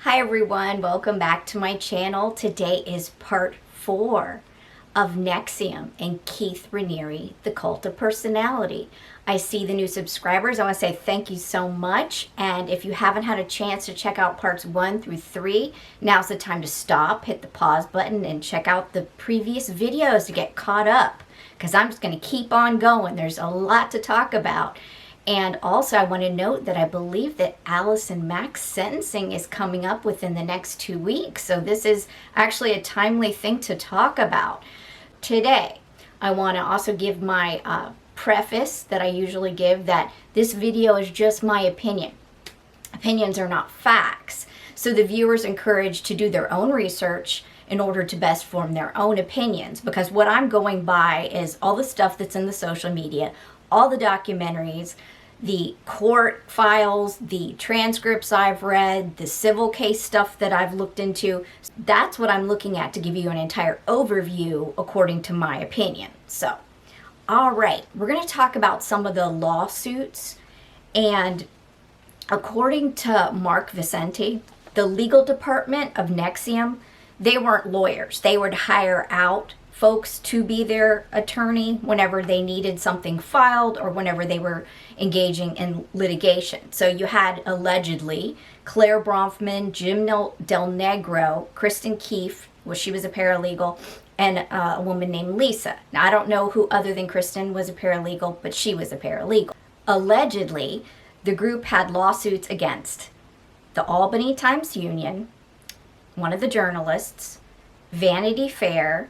Hi everyone, welcome back to my channel. Today is part 4 of NXIVM and Keith Raniere, The Cult of Personality. I see the new subscribers. I want to say thank you so much. And if you haven't had a chance to check out parts 1 through 3, now's the time to stop, hit the pause button, and check out the previous videos to get caught up. Because I'm just going to keep on going. There's a lot to talk about. And also I want to note that I believe that Allison Mack's sentencing is coming up within the next 2 weeks. So this is actually a timely thing to talk about. Today, I want to also give my preface that I usually give, that this video is just my opinion. Opinions are not facts. So the viewers are encouraged to do their own research in order to best form their own opinions. Because what I'm going by is all the stuff that's in the social media, all the documentaries, the court files, the transcripts I've read, the civil case stuff that I've looked into. That's what I'm looking at to give you an entire overview according to my opinion. So, all right, we're going to talk about some of the lawsuits. And according to Mark Vicente, the legal department of NXIVM, they weren't lawyers. They would hire out folks to be their attorney whenever they needed something filed or whenever they were engaging in litigation. So you had allegedly Claire Bronfman, Jim Del Negro, Kristen Keefe, well, she was a paralegal, and a woman named Lisa. Now, I don't know who other than Kristen was a paralegal, but she was a paralegal. Allegedly, the group had lawsuits against the Albany Times-Union, one of the journalists, Vanity Fair,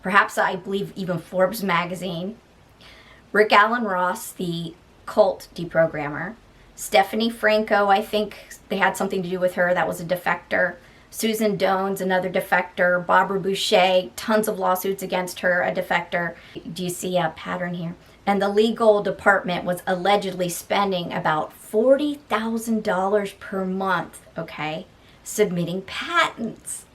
perhaps I believe even Forbes magazine, Rick Allen Ross, the cult deprogrammer, Stephanie Franco, I think they had something to do with her, that was a defector, Susan Dones, another defector, Barbara Boucher, tons of lawsuits against her, a defector. Do you see a pattern here? And the legal department was allegedly spending about $40,000 per month, okay, submitting patents.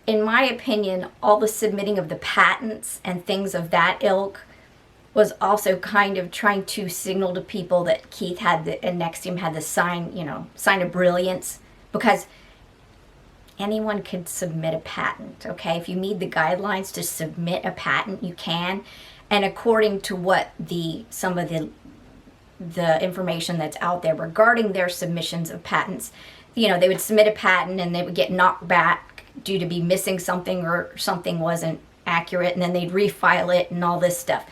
In my opinion, all the submitting of the patents and things of that ilk was also kind of trying to signal to people that Keith had and NXIVM had the sign of brilliance, because anyone could submit a patent, okay? If you meet the guidelines to submit a patent, you can. And according to what some of the information that's out there regarding their submissions of patents, they would submit a patent and they would get knocked back due to be missing something or something wasn't accurate, and then they'd refile it and all this stuff.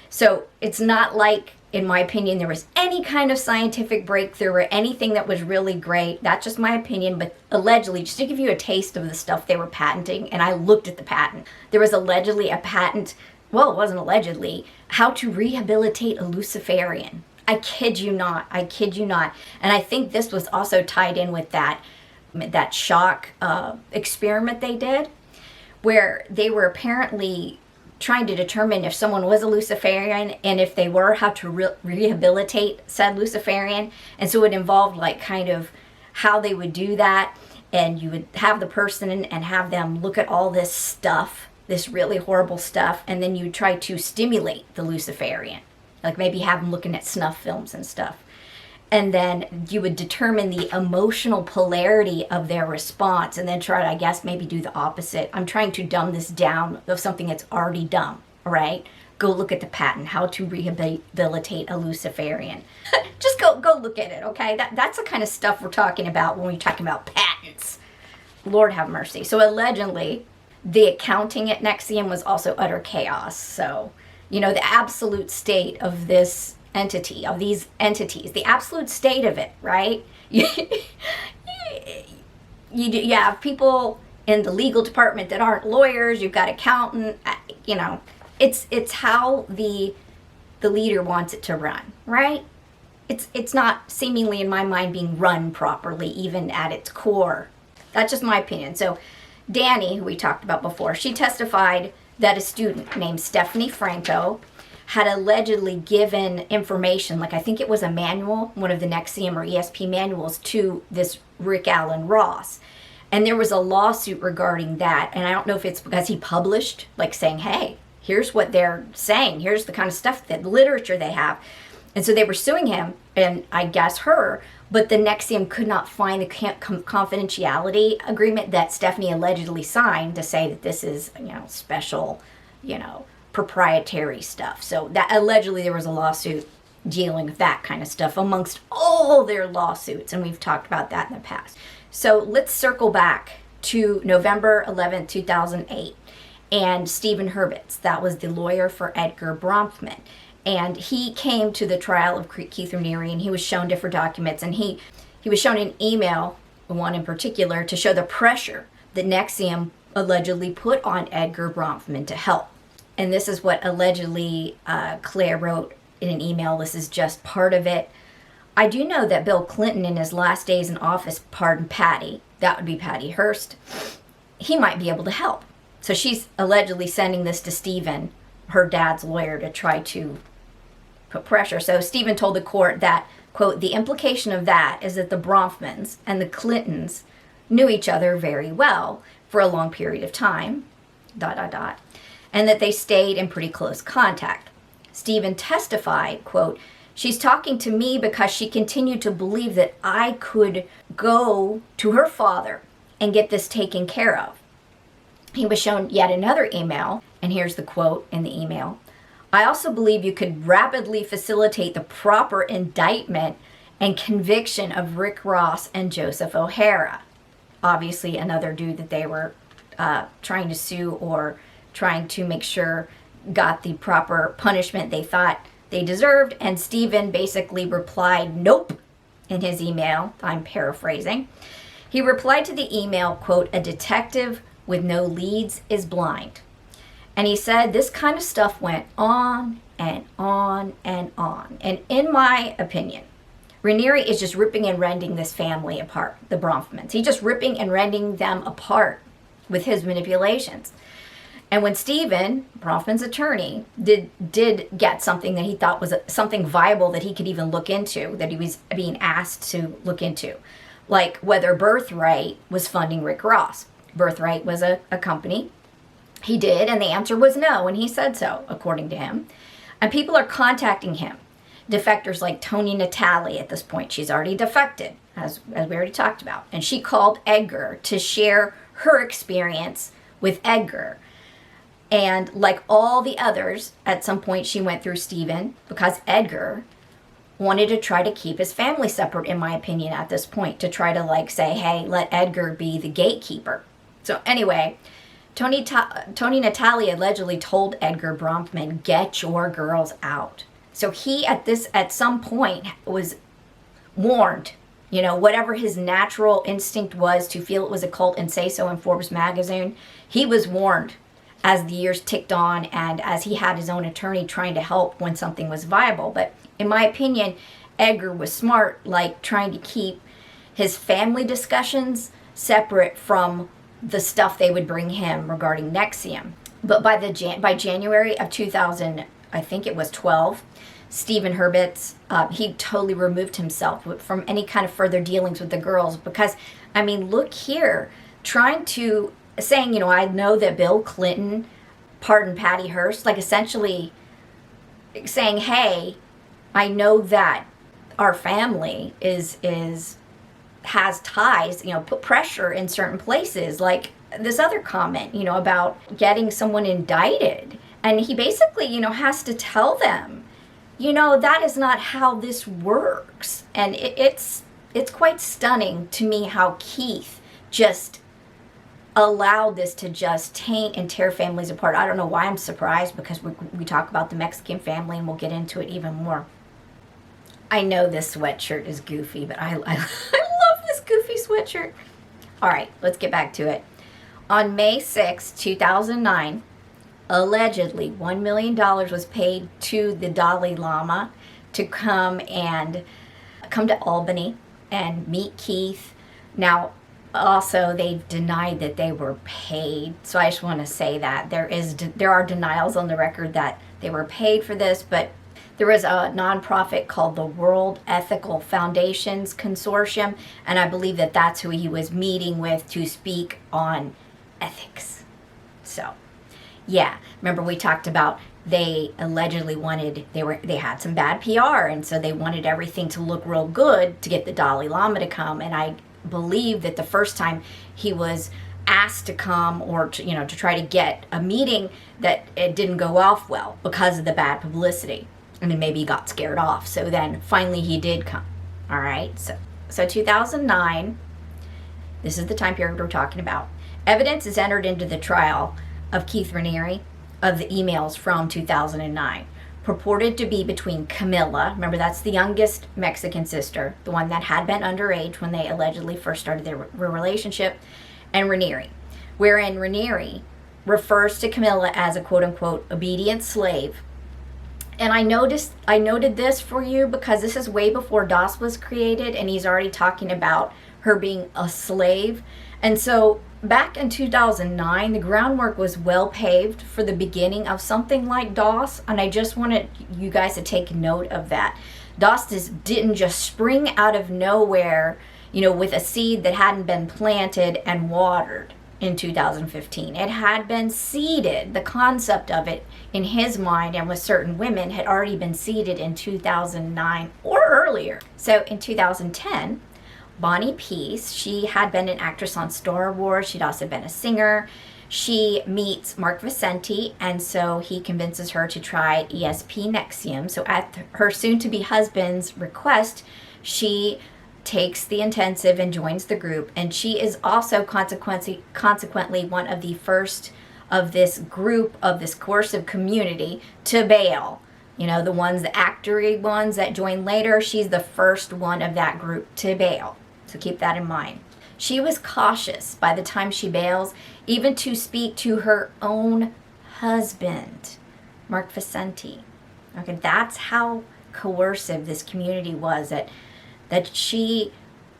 So it's not like, in my opinion, there was any kind of scientific breakthrough or anything that was really great. That's just my opinion, but allegedly, just to give you a taste of the stuff they were patenting, and I looked at the patent, there was allegedly a patent, well, it wasn't allegedly, how to rehabilitate a Luciferian. I kid you not, I kid you not. And I think this was also tied in with that shock experiment they did, where they were apparently trying to determine if someone was a Luciferian, and if they were, how to rehabilitate said Luciferian. And so it involved kind of how they would do that, and you would have the person and have them look at all this stuff, this really horrible stuff, and then you try to stimulate the Luciferian, like maybe have them looking at snuff films and stuff. And then you would determine the emotional polarity of their response, and then try to, I guess, maybe do the opposite. I'm trying to dumb this down of something that's already dumb, all right? Go look at the patent, how to rehabilitate a Luciferian. Just go look at it, okay? That's the kind of stuff we're talking about when we're talking about patents. Lord have mercy. So allegedly, the accounting at NXIVM was also utter chaos. So, the absolute state of this entity, of these entities, the absolute state of it, right? You have people in the legal department that aren't lawyers, you've got accountant, it's how the leader wants it to run, right? It's not seemingly, in my mind, being run properly, even at its core. That's just my opinion. So Danny, who we talked about before, she testified that a student named Stephanie Franco had allegedly given information, I think it was a manual, one of the NXIVM or ESP manuals, to this Rick Allen Ross. And there was a lawsuit regarding that, and I don't know if it's because he published, saying, hey, here's what they're saying, here's the kind of stuff, that literature they have. And so they were suing him, and I guess her, but the NXIVM could not find the confidentiality agreement that Stephanie allegedly signed to say that this is, special, proprietary stuff. So that allegedly there was a lawsuit dealing with that kind of stuff amongst all their lawsuits, and we've talked about that in the past. So let's circle back to November 11th, 2008, and Stephen Hurwitz, that was the lawyer for Edgar Bronfman, and he came to the trial of Keith Raniere, and he was shown different documents, and he was shown an email, one in particular, to show the pressure that NXIVM allegedly put on Edgar Bronfman to help. And this is what allegedly Claire wrote in an email. This is just part of it. I do know that Bill Clinton, in his last days in office, pardoned Patty. That would be Patty Hearst. He might be able to help. So she's allegedly sending this to Stephen, her dad's lawyer, to try to put pressure. So Stephen told the court that, quote, the implication of that is that the Bronfmans and the Clintons knew each other very well for a long period of time, ... and that they stayed in pretty close contact. Stephen testified, quote, she's talking to me because she continued to believe that I could go to her father and get this taken care of. He was shown yet another email, and here's the quote in the email. I also believe you could rapidly facilitate the proper indictment and conviction of Rick Ross and Joseph O'Hara. Obviously another dude that they were trying to sue or trying to make sure got the proper punishment they thought they deserved, and Stephen basically replied, nope, in his email. I'm paraphrasing. He replied to the email, quote, a detective with no leads is blind. And he said this kind of stuff went on and on and on. And in my opinion, Raniere is just ripping and rending this family apart, the Bronfmans. He's just ripping and rending them apart with his manipulations. And when Stephen, Bronfman's attorney, did get something that he thought was something viable that he could even look into, that he was being asked to look into, like whether Birthright was funding Rick Ross. Birthright was a company. He did, and the answer was no, and he said so, according to him. And people are contacting him. Defectors like Tony Natali at this point. She's already defected, as we already talked about. And she called Edgar to share her experience with Edgar. And like all the others, at some point she went through Stephen because Edgar wanted to try to keep his family separate, in my opinion, at this point, to try to say, hey, let Edgar be the gatekeeper. So anyway, Tony Natali allegedly told Edgar Bronfman, get your girls out. So he at some point was warned, whatever his natural instinct was to feel it was a cult and say so in Forbes magazine, he was warned as the years ticked on and as he had his own attorney trying to help when something was viable. But in my opinion, Edgar was smart, trying to keep his family discussions separate from the stuff they would bring him regarding NXIVM. But by January of 2000, I think it was 12, Stephen Hurwitz, he totally removed himself from any kind of further dealings with the girls because, look here, saying, I know that Bill Clinton pardoned Patty Hearst, essentially saying, hey, I know that our family has ties, put pressure in certain places, like this other comment, about getting someone indicted. And he basically, has to tell them, that is not how this works. And it's quite stunning to me how Keith just allowed this to just taint and tear families apart. I don't know why I'm surprised, because we talk about the Mexican family and we'll get into it even more. I know this sweatshirt is goofy, but I love this goofy sweatshirt. All right, let's get back to it. On May 6, 2009, allegedly $1 million was paid to the Dalai Lama to come to Albany and meet Keith. Now, also, they denied that they were paid. So I just want to say that there are denials on the record that they were paid for this, but there was a nonprofit called the World Ethical Foundations Consortium, and I believe that that's who he was meeting with to speak on ethics. So Yeah, remember we talked about they allegedly they had some bad PR, and so they wanted everything to look real good to get the Dalai Lama to come. And I believe that the first time he was asked to come, or to try to get a meeting, that it didn't go off well because of the bad publicity. I mean, maybe he got scared off. So then finally he did come. All right. So 2009, this is the time period we're talking about. Evidence is entered into the trial of Keith Raniere of the emails from 2009, purported to be between Camilla, remember that's the youngest Mexican sister, the one that had been underage when they allegedly first started their relationship, and Raniere, wherein Raniere refers to Camilla as a quote-unquote obedient slave. And I noted this for you because this is way before DOS was created, and he's already talking about her being a slave. And so back in 2009, the groundwork was well paved for the beginning of something like DOS, and I just wanted you guys to take note of that. DOS didn't just spring out of nowhere, with a seed that hadn't been planted and watered in 2015. It had been seeded. The concept of it in his mind and with certain women had already been seeded in 2009 or earlier. So in 2010, Bonnie Peace, she had been an actress on Star Wars. She'd also been a singer. She meets Mark Vicente, and so he convinces her to try ESP NXIVM. So at her soon-to-be husband's request, she takes the intensive and joins the group, and she is also consequently one of the first of this group, of this coercive community, to bail. The actory ones that joined later, she's the first one of that group to bail. So keep that in mind. She was cautious by the time she bails, even to speak to her own husband, Mark Vicente. Okay, that's how coercive this community was, that she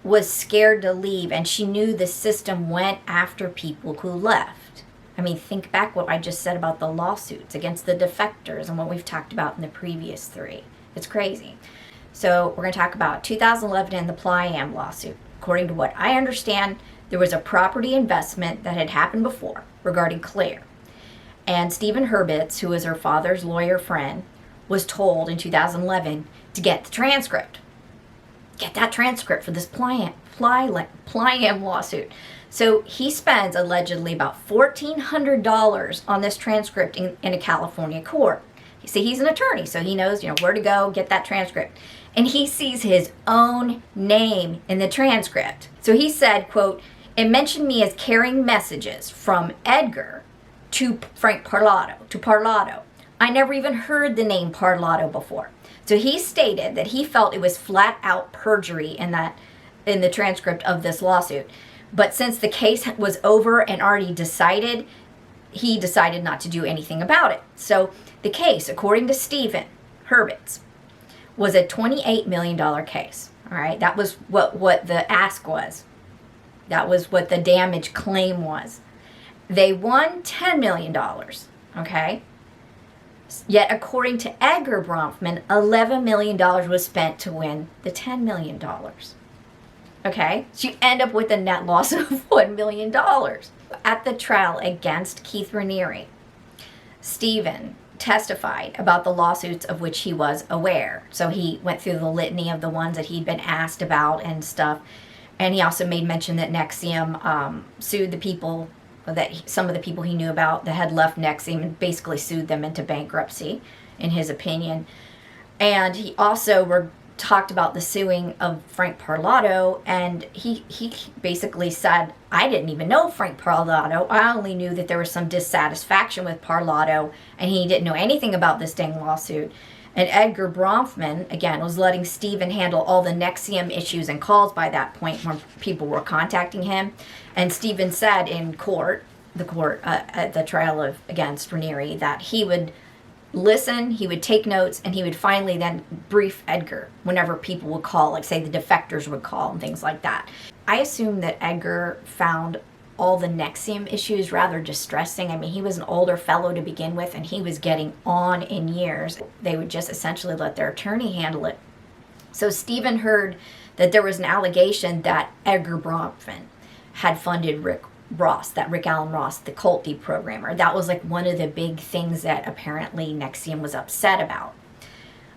was scared to leave, and she knew the system went after people who left. I mean, think back what I just said about the lawsuits against the defectors and what we've talked about in the previous three. It's crazy. So we're going to talk about 2011 and the Ply-Am lawsuit. According to what I understand, there was a property investment that had happened before regarding Claire. And Stephen Hurwitz, who was her father's lawyer friend, was told in 2011 to get the transcript. Get that transcript for this Ply-Am lawsuit. So he spends allegedly about $1,400 on this transcript in a California court. You see, he's an attorney, so he knows, where to go get that transcript. And he sees his own name in the transcript. So he said, quote, "It mentioned me as carrying messages from Edgar to Frank Parlato. I never even heard the name Parlato before." So he stated that he felt it was flat out perjury in the transcript of this lawsuit. But since the case was over and already decided, he decided not to do anything about it. So the case, according to Stephen Hurwitz, was a $28 million case. All right, that was what the ask was. That was what the damage claim was. They won $10 million, okay? Yet, according to Edgar Bronfman, $11 million was spent to win the $10 million. Okay? So you end up with a net loss of $1 million. At the trial against Keith Raniere, Stephen testified about the lawsuits of which he was aware. So he went through the litany of the ones that he'd been asked about and stuff. And he also made mention that NXIVM sued the people, some of the people he knew about that had left NXIVM, and basically sued them into bankruptcy, in his opinion. And he also talked about the suing of Frank Parlato, and he basically said, I didn't even know Frank Parlato. I only knew that there was some dissatisfaction with Parlato, and he didn't know anything about this dang lawsuit. And Edgar Bronfman, again, was letting Stephen handle all the NXIVM issues and calls by that point when people were contacting him. And Stephen said in court, at the trial against Raniere, that he would listen, he would take notes, and he would finally then brief Edgar whenever people would call, like say the defectors would call and things like that. I assume that Edgar found all the NXIVM issues rather distressing. I mean, he was an older fellow to begin with, and he was getting on in years. They would just essentially let their attorney handle it. So Stephen heard that there was an allegation that Edgar Bronfman had funded Ross, that Rick Allen Ross, the cult deprogrammer. That was like one of the big things that apparently NXIVM was upset about.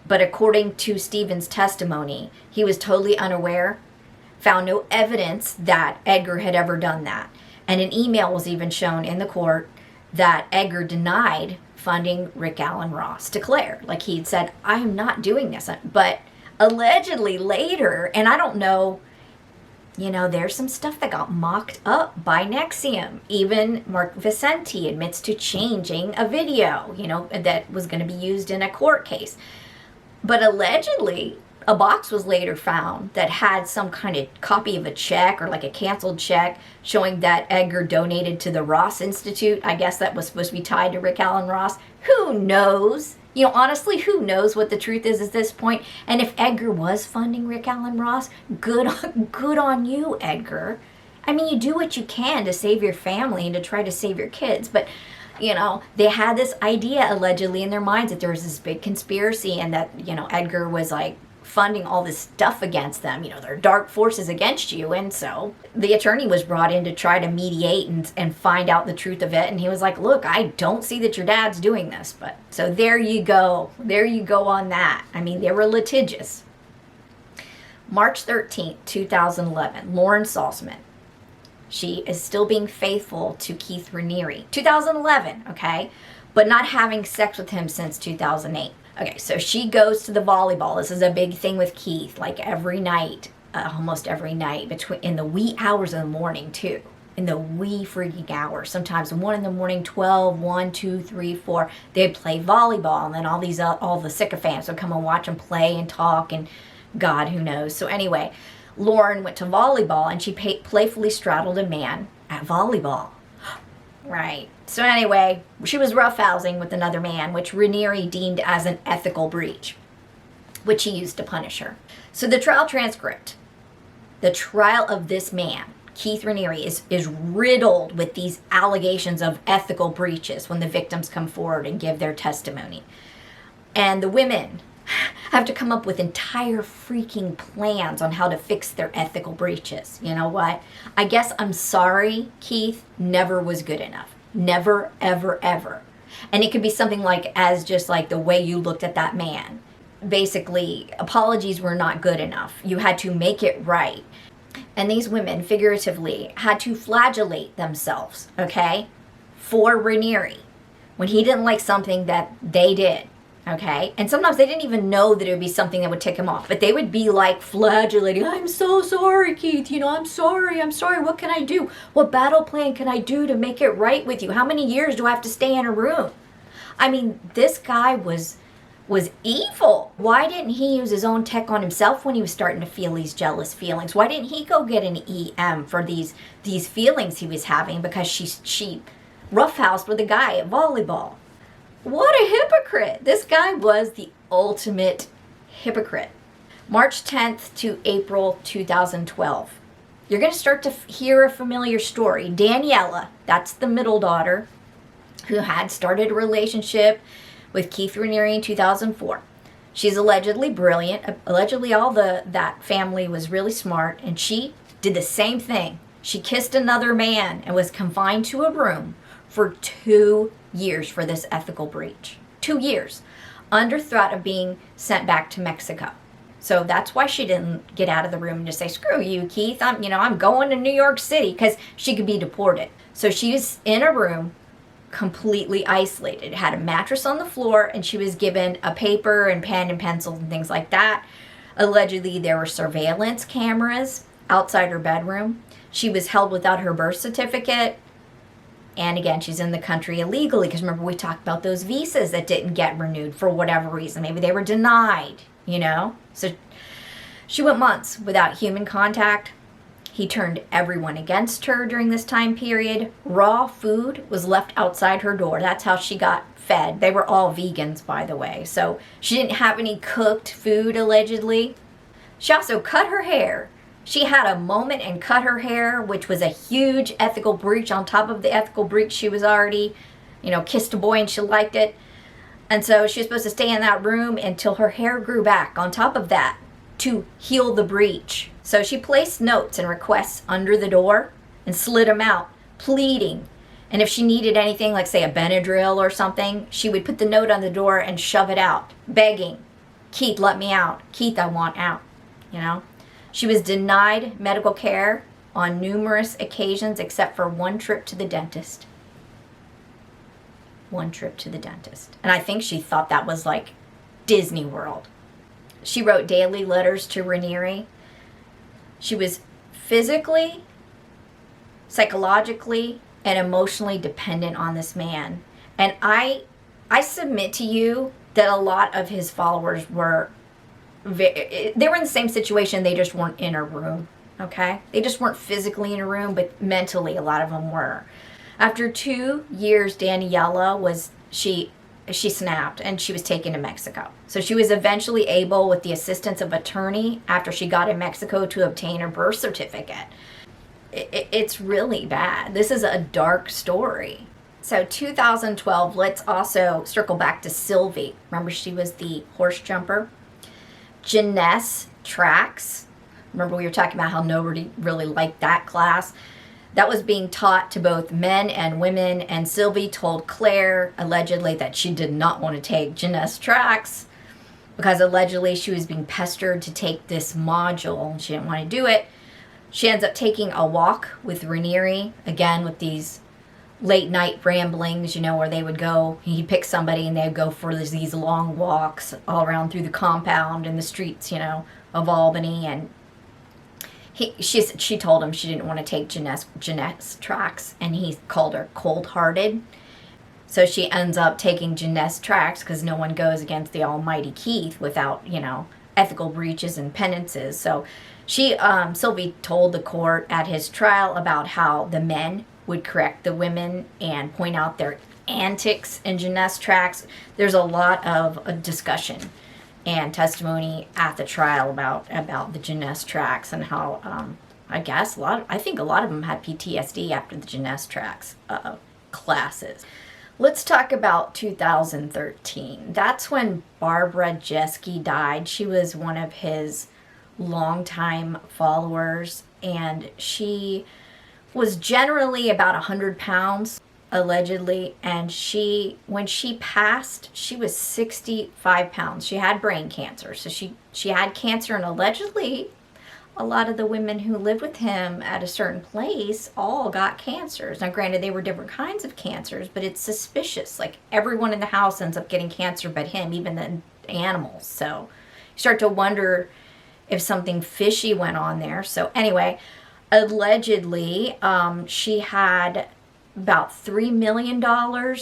But according to Stephen's testimony, he was totally unaware, found no evidence that Edgar had ever done that. And an email was even shown in the court that Edgar denied funding Rick Allen Ross to Claire. Like he'd said, I am not doing this. But allegedly later, and I don't know, there's some stuff that got mocked up by NXIVM. Even Mark Vicente admits to changing a video, that was going to be used in a court case. But allegedly, a box was later found that had some kind of copy of a check or like a canceled check showing that Edgar donated to the Ross Institute. I guess that was supposed to be tied to Rick Allen Ross. Who knows? Honestly, who knows what the truth is at this point? And if Edgar was funding Rick Allen Ross, good on you, Edgar. I mean, you do what you can to save your family and to try to save your kids. But, they had this idea allegedly in their minds that there was this big conspiracy and that, Edgar was like funding all this stuff against them. There are dark forces against you. And so the attorney was brought in to try to mediate and find out the truth of it. And he was like, look, I don't see that your dad's doing this. But so there you go. There you go on that. I mean, they were litigious. March 13th, 2011, Lauren Salzman. She is still being faithful to Keith Raniere. 2011, okay? But not having sex with him since 2008. Okay, so she goes to the volleyball. This is a big thing with Keith, like every night, almost every night, in the wee hours of the morning, too. In the wee freaking hours. Sometimes 1 in the morning, 12, 1, 2, 3, 4. They'd play volleyball, and then all the sycophants would come and watch them play and talk, and God, who knows. So anyway, Lauren went to volleyball, and she playfully straddled a man at volleyball. Right. So anyway, she was roughhousing with another man, which Raniere deemed as an ethical breach, which he used to punish her. So the trial transcript, the trial of this man, Keith Raniere, is riddled with these allegations of ethical breaches when the victims come forward and give their testimony. And the women have to come up with entire freaking plans on how to fix their ethical breaches. You know what? I guess I'm sorry, Keith, never was good enough. Never, ever, ever. And it could be something like as just like the way you looked at that man. Basically, apologies were not good enough. You had to make it right. And these women, figuratively, had to flagellate themselves, okay, for Raniere when he didn't like something that they did. Okay, and sometimes they didn't even know that it would be something that would tick him off, but they would be like flagellating, I'm so sorry, Keith, I'm sorry, what can I do? What battle plan can I do to make it right with you? How many years do I have to stay in a room? I mean, this guy was evil. Why didn't he use his own tech on himself when he was starting to feel these jealous feelings? Why didn't he go get an EM for these feelings he was having because she roughhoused with a guy at volleyball? What a hypocrite. This guy was the ultimate hypocrite. March 10th to April 2012. You're going to start to hear a familiar story. Daniela, that's the middle daughter, who had started a relationship with Keith Raniere in 2004. She's allegedly brilliant. Allegedly that family was really smart, and she did the same thing. She kissed another man and was confined to a room for 2 years for this ethical breach. 2 years, under threat of being sent back to Mexico. So that's why she didn't get out of the room and just say, screw you, Keith, I'm going to New York City, because she could be deported. So she's in a room completely isolated. It had a mattress on the floor, and she was given a paper and pen and pencils and things like that. Allegedly, there were surveillance cameras outside her bedroom. She was held without her birth certificate. And again, she's in the country illegally, because remember we talked about those visas that didn't get renewed for whatever reason. Maybe they were denied, So she went months without human contact. He turned everyone against her during this time period. Raw food was left outside her door. That's how she got fed. They were all vegans, by the way. So she didn't have any cooked food, allegedly. She also cut her hair. She had a moment and cut her hair, which was a huge ethical breach on top of the ethical breach. She was already, kissed a boy and she liked it. And so she was supposed to stay in that room until her hair grew back on top of that to heal the breach. So she placed notes and requests under the door and slid them out. pleading. And if she needed anything, like say a Benadryl or something, she would put the note on the door and shove it out, begging, Keith, let me out. Keith, I want out. You know? She was denied medical care on numerous occasions except for one trip to the dentist. One trip to the dentist. And I think she thought that was like Disney World. She wrote daily letters to Raniere. She was physically, psychologically, and emotionally dependent on this man. And I submit to you that a lot of his followers were, they were in the same situation, they just weren't in a room, okay? They just weren't physically in a room, but mentally a lot of them were. After 2 years, Daniela she snapped and she was taken to Mexico. So she was eventually able, with the assistance of attorney, after she got in Mexico, to obtain her birth certificate. It's really bad. This is a dark story. So 2012, let's also circle back to Sylvie. Remember, she was the horse jumper. Gymnast tracks. Remember, we were talking about how nobody really liked that class. That was being taught to both men and women, and Sylvie told Claire, allegedly, that she did not want to take gymnast tracks because allegedly she was being pestered to take this module and she didn't want to do it. She ends up taking a walk with Raniere, again with these late night ramblings, you know, where they would go, he'd pick somebody and they'd go for these long walks all around through the compound and the streets, you know, of Albany. And she told him she didn't want to take gymnast tracks, and he called her cold-hearted. So she ends up taking gymnast tracks because no one goes against the almighty Keith without, you know, ethical breaches and penances. So Sylvie told the court at his trial about how the men would correct the women and point out their antics in gymnast tracks. There's a lot of discussion and testimony at the trial about the gymnast tracks and how I think a lot of them had PTSD after the gymnast tracks classes. Let's talk about 2013. That's when Barbara Jeske died. She was one of his longtime followers, and she was generally about 100 pounds, allegedly, and when she passed, she was 65 pounds. She had brain cancer, so she had cancer, and allegedly a lot of the women who lived with him at a certain place all got cancers. Now granted, they were different kinds of cancers, but it's suspicious. Like, everyone in the house ends up getting cancer but him, even the animals. So you start to wonder if something fishy went on there. So anyway, allegedly she had about $3 million,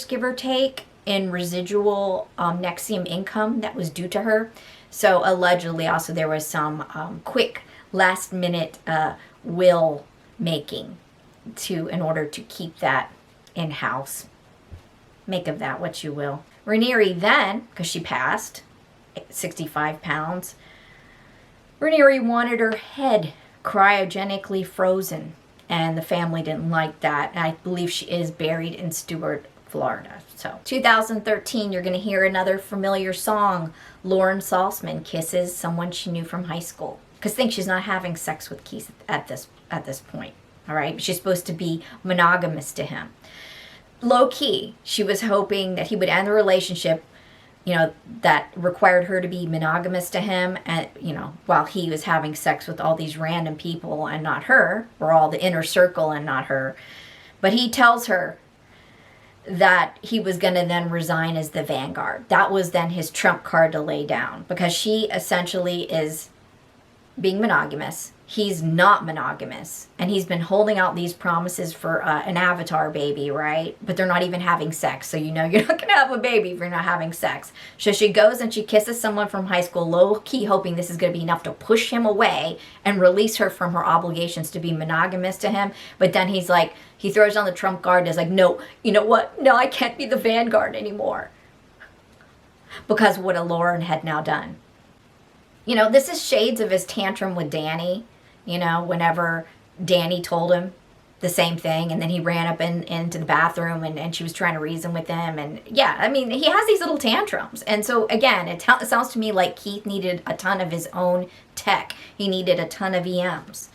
give or take, in residual NXIVM income that was due to her. So allegedly also there was some quick last minute will making in order to keep that in house. Make of that what you will. Raniere then, because she passed, 65 pounds, Raniere wanted her head cryogenically frozen, and the family didn't like that. And I believe she is buried in Stuart, Florida. So 2013, you're going to hear another familiar song. Lauren Salzman kisses someone she knew from high school, because think she's not having sex with Keith at this point. All right, she's supposed to be monogamous to him. Low key, she was hoping that he would end the relationship, you know, that required her to be monogamous to him, and, you know, while he was having sex with all these random people and not her, or all the inner circle and not her. But he tells her that he was going to then resign as the Vanguard. That was then his trump card to lay down, because she essentially is being monogamous. He's not monogamous, and he's been holding out these promises for an avatar baby, right? But they're not even having sex, so you know you're not going to have a baby if you're not having sex. So she goes and she kisses someone from high school, low-key hoping this is going to be enough to push him away and release her from her obligations to be monogamous to him. But then he's like, he throws on the trump card and is like, no, you know what? No, I can't be the Vanguard anymore. Because of what Lauren had now done. You know, this is shades of his tantrum with Danny. You know, whenever Danny told him the same thing, and then he ran up into the bathroom and she was trying to reason with him. And yeah, I mean, he has these little tantrums. And so again, it sounds to me like Keith needed a ton of his own tech. He needed a ton of EMs.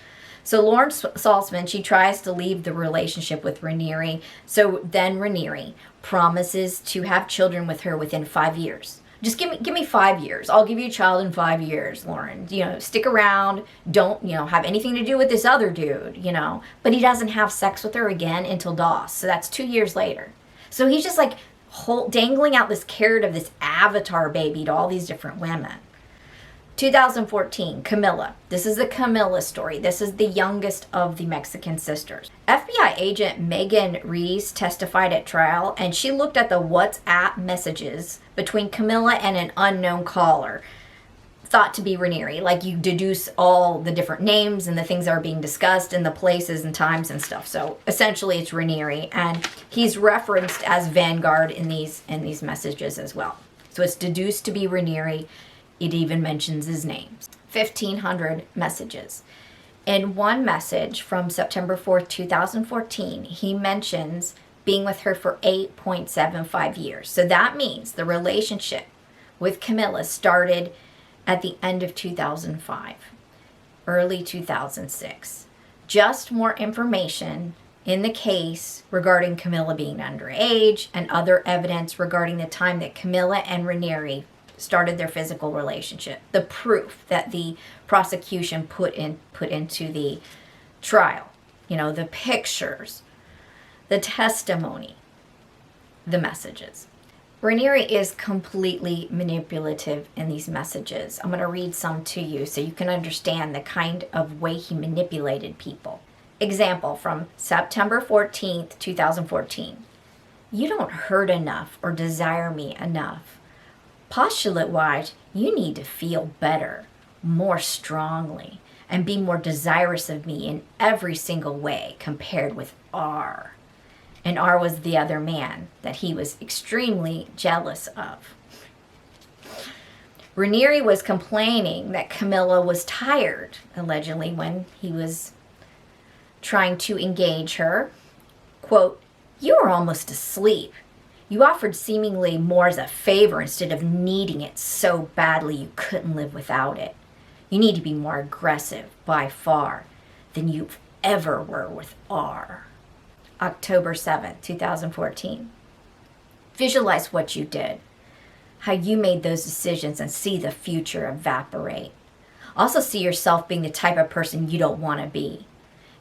So Lauren Saltzman, she tries to leave the relationship with Raniere. So then Raniere promises to have children with her within 5 years. Just give me 5 years. I'll give you a child in 5 years, Lauren. Stick around. Don't, have anything to do with this other dude, But he doesn't have sex with her again until DOS. So that's 2 years later. So he's just like dangling out this carrot of this avatar baby to all these different women. 2014, Camilla. This is the Camilla story. This is the youngest of the Mexican sisters. FBI agent Megan Reese testified at trial, and she looked at the WhatsApp messages between Camilla and an unknown caller, thought to be Raniere. Like, you deduce all the different names and the things that are being discussed and the places and times and stuff. So essentially it's Raniere, and he's referenced as Vanguard in these messages as well. So it's deduced to be Raniere. It even mentions his name. 1,500 messages. In one message from September 4th, 2014, he mentions being with her for 8.75 years. So that means the relationship with Camilla started at the end of 2005, early 2006. Just more information in the case regarding Camilla being underage and other evidence regarding the time that Camilla and Raniere started their physical relationship. The proof that the prosecution put into the trial. The pictures, the testimony, the messages. Raniere is completely manipulative in these messages. I'm going to read some to you so you can understand the kind of way he manipulated people. Example from September 14th, 2014. You don't hurt enough or desire me enough. Postulate-wise, you need to feel better, more strongly, and be more desirous of me in every single way compared with R. And R was the other man that he was extremely jealous of. Raniere was complaining that Camilla was tired, allegedly, when he was trying to engage her. Quote, "You were almost asleep. You offered seemingly more as a favor instead of needing it so badly you couldn't live without it. You need to be more aggressive, by far, than you ever were with R." October 7th, 2014. Visualize what you did, how you made those decisions, and see the future evaporate. Also see yourself being the type of person you don't want to be.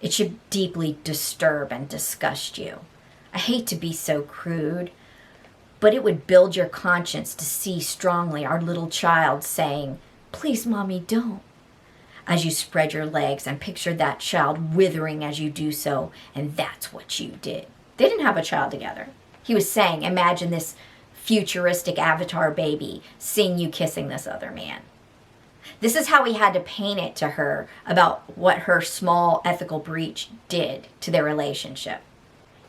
It should deeply disturb and disgust you. I hate to be so crude, but it would build your conscience to see strongly our little child saying, "Please, Mommy, don't," as you spread your legs and picture that child withering as you do so, and that's what you did. They didn't have a child together. He was saying, imagine this futuristic avatar baby seeing you kissing this other man. This is how he had to paint it to her about what her small ethical breach did to their relationship.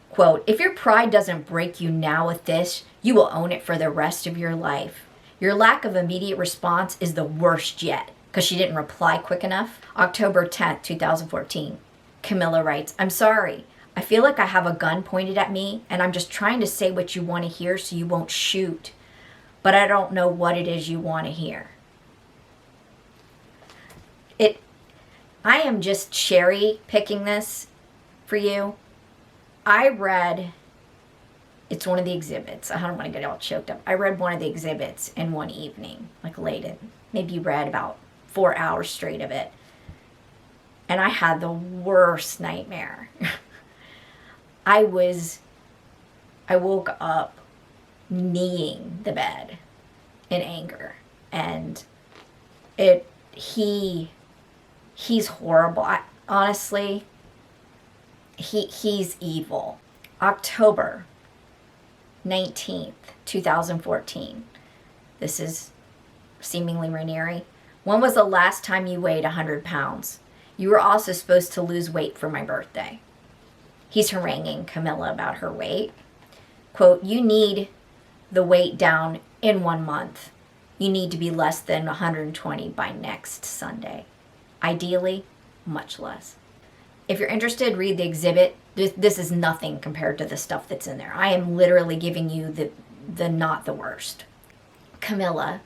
Quote, "If your pride doesn't break you now with this, you will own it for the rest of your life. Your lack of immediate response is the worst yet," because she didn't reply quick enough. October 10th, 2014. Camilla writes, "I'm sorry. I feel like I have a gun pointed at me, and I'm just trying to say what you want to hear so you won't shoot. But I don't know what it is you want to hear." I am just cherry picking this for you. I read, it's one of the exhibits. I don't want to get all choked up. I read one of the exhibits in one evening, like late in, maybe read about 4 hours straight of it. And I had the worst nightmare. I woke up kneeing the bed in anger. And he's horrible. Honestly, he's evil. October 19th, 2014. This is seemingly Raniere. "When was the last time you weighed 100 pounds? You were also supposed to lose weight for my birthday." He's haranguing Camilla about her weight. Quote, "You need the weight down in 1 month. You need to be less than 120 by next Sunday. Ideally, much less." If you're interested, read the exhibit. This is nothing compared to the stuff that's in there. I am literally giving you the not the worst. Camilla,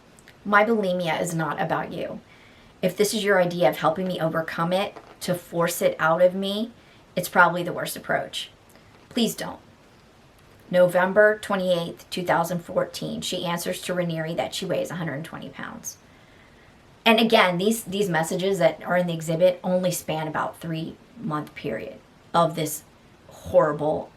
"My bulimia is not about you. If this is your idea of helping me overcome it, to force it out of me, it's probably the worst approach. Please don't. November 28th, 2014, she answers to Raniere that she weighs 120 pounds. And again, these messages that are in the exhibit only span about 3-month period of this horrible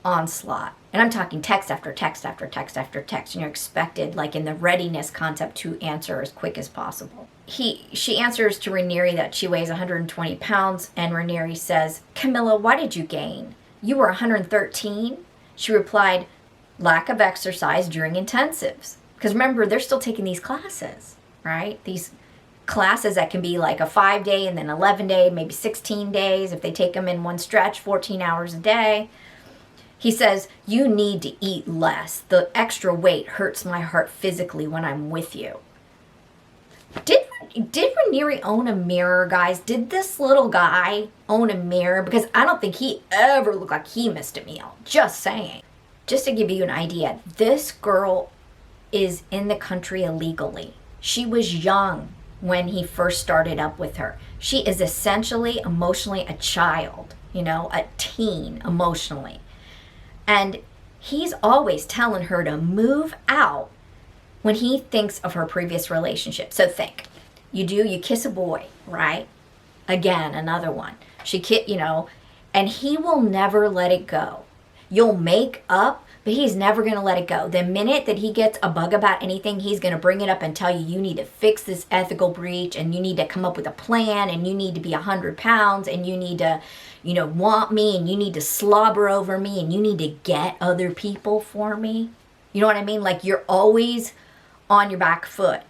onslaught. And I'm talking text after text after text after text, and you're expected, like in the readiness concept, to answer as quick as possible. She answers to Raniere that she weighs 120 pounds, and Raniere says, "Camilla, why did you gain? You were 113? She replied, "Lack of exercise during intensives." Because remember, they're still taking these classes, right? These classes that can be like a 5-day and then 11-day, maybe 16 days if they take them in one stretch, 14 hours a day. He says, "You need to eat less. The extra weight hurts my heart physically when I'm with you." Did Raniere own a mirror, guys? Did this little guy own a mirror? Because I don't think he ever looked like he missed a meal. Just saying. Just to give you an idea, this girl is in the country illegally. She was young when he first started up with her. She is essentially emotionally a child, a teen emotionally. And he's always telling her to move out when he thinks of her previous relationship. So think, you kiss a boy, right? Again, another one. And he will never let it go. You'll make up, but he's never going to let it go. The minute that he gets a bug about anything, he's going to bring it up and tell you need to fix this ethical breach, and you need to come up with a plan, and you need to be 100 pounds, and you need to, want me, and you need to slobber over me, and you need to get other people for me. You know what I mean? Like, you're always on your back foot.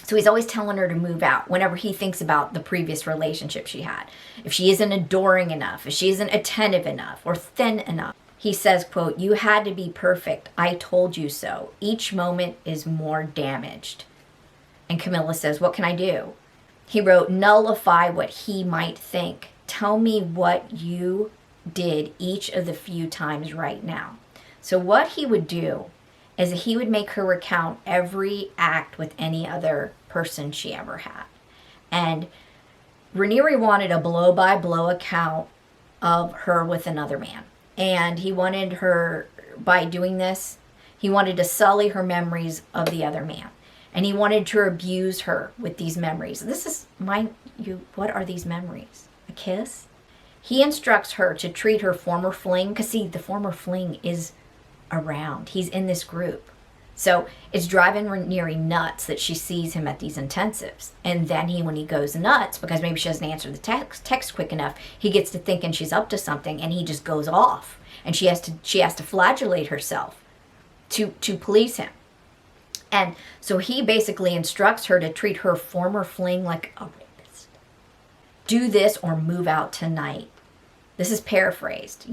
So he's always telling her to move out whenever he thinks about the previous relationship she had. If she isn't adoring enough, if she isn't attentive enough or thin enough. He says, quote, "You had to be perfect. I told you so. Each moment is more damaged." And Camilla says, "What can I do?" He wrote, "Nullify what he might think. Tell me what you did each of the few times right now." So what he would do is that he would make her recount every act with any other person she ever had. And Raniere wanted a blow-by-blow account of her with another man. And he wanted her, by doing this, he wanted to sully her memories of the other man. And he wanted to abuse her with these memories. What are these memories? A kiss? He instructs her to treat her former fling, because see, the former fling is around. He's in this group. So it's driving Raniere nuts that she sees him at these intensives. And then when he goes nuts, because maybe she doesn't answer the text quick enough, he gets to thinking she's up to something, and he just goes off. And she has to flagellate herself to please him. And so he basically instructs her to treat her former fling like a rapist. Do this or move out tonight. This is paraphrased.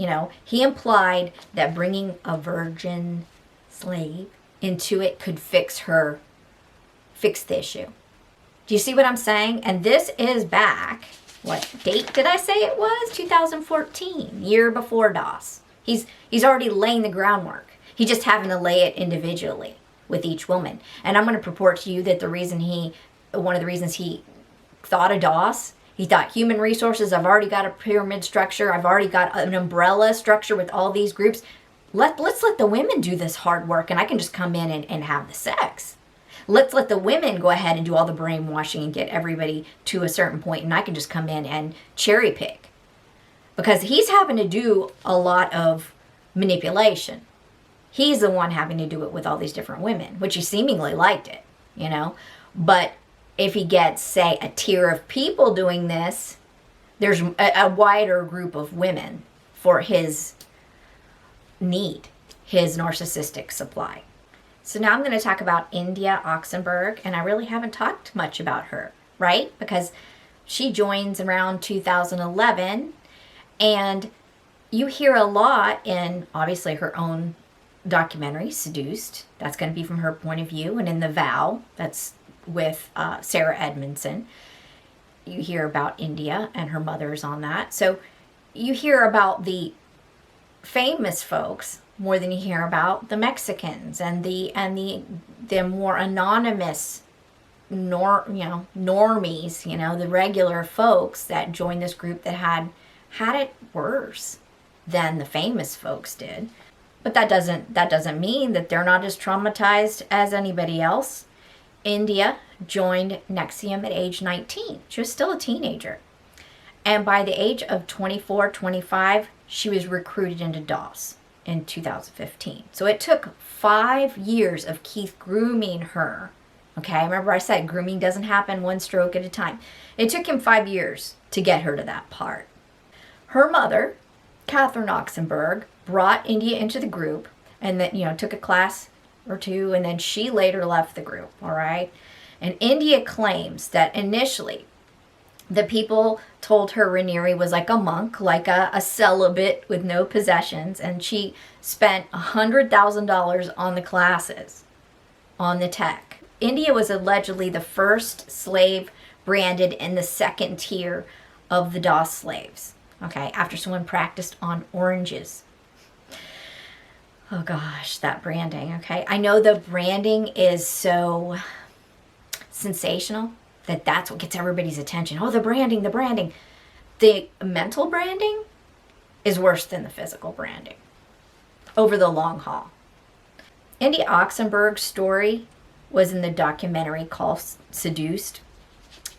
He implied that bringing a virgin slave into it could fix the issue. Do you see what I'm saying? And this is back, what date did I say it was? 2014, year before DOS. He's already laying the groundwork. He's just having to lay it individually with each woman. And I'm going to purport to you that one of the reasons he thought of DOS, he thought human resources, I've already got a pyramid structure, I've already got an umbrella structure with all these groups. Let's let the women do this hard work, and I can just come in and have the sex. Let's let the women go ahead and do all the brainwashing and get everybody to a certain point, and I can just come in and cherry pick. Because he's having to do a lot of manipulation. He's the one having to do it with all these different women, which he seemingly liked it, But if he gets, say, a tier of people doing this, there's a wider group of women for his need, his narcissistic supply. So now I'm going to talk about India Oxenberg, and I really haven't talked much about her, right? Because she joins around 2011, and you hear a lot in, obviously, her own documentary, Seduced. That's going to be from her point of view. And in The Vow, that's with Sarah Edmondson. You hear about India, and her mother's on that. So you hear about the famous folks more than you hear about the Mexicans and the more anonymous normies, the regular folks that joined this group that had it worse than the famous folks did. But that doesn't mean that they're not as traumatized as anybody else. India joined NXIVM at age 19. She was still a teenager. And by the age of 24, 25, she was recruited into DOS in 2015. So it took 5 years of Keith grooming her. Okay, remember I said grooming doesn't happen one stroke at a time. It took him 5 years to get her to that part. Her mother, Catherine Oxenberg, brought India into the group and then, took a class or two, and then she later left the group, all right? And India claims that initially the people told her Raniere was like a monk, like a celibate with no possessions, and she spent $100,000 on the classes, on the tech. India was allegedly the first slave branded in the second tier of the DOS slaves, okay, after someone practiced on oranges. Oh gosh, that branding, okay? I know the branding is so sensational that that's what gets everybody's attention. Oh, the branding, the branding. The mental branding is worse than the physical branding over the long haul. India Oxenberg's story was in the documentary called Seduced,